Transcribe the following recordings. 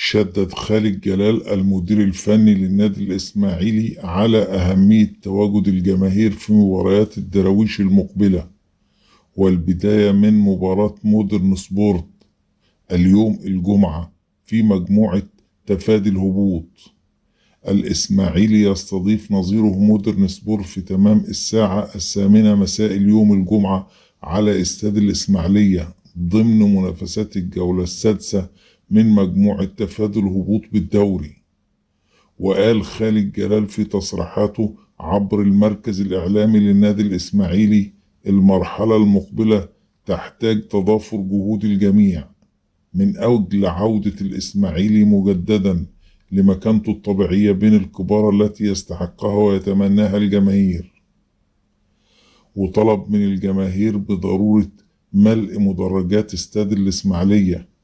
شدد خالد جلال المدير الفني للنادي الإسماعيلي على أهمية تواجد الجماهير في مباريات الدراويش المقبلة، والبداية من مباراة مودرن سبورت اليوم الجمعة في مجموعة تفادي الهبوط. الإسماعيلي يستضيف نظيره مودرن سبورت في تمام الساعة 8 مساء اليوم الجمعة على استاد الإسماعيلية ضمن منافسات الجولة السادسة من مجموعة تفادي الهبوط بالدوري. وقال خالد جلال في تصريحاته عبر المركز الإعلامي للنادي الإسماعيلي: المرحلة المقبلة تحتاج تضافر جهود الجميع من أجل عودة الإسماعيلي مجددا لمكانته الطبيعية بين الكبار التي يستحقها ويتمناها الجماهير. وطلب من الجماهير بضرورة ملء مدرجات استاد الإسماعيلية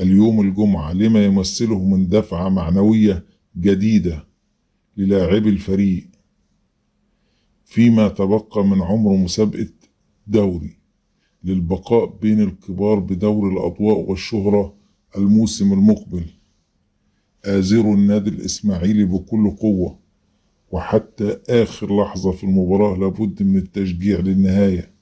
اليوم الجمعة لما يمثله من دفعة معنوية جديدة للاعبي الفريق فيما تبقى من عمر مسابقة دوري، للبقاء بين الكبار بدور الأضواء والشهرة الموسم المقبل. آزروا النادي الإسماعيلي بكل قوة، وحتى آخر لحظة في المباراة لابد من التشجيع للنهاية.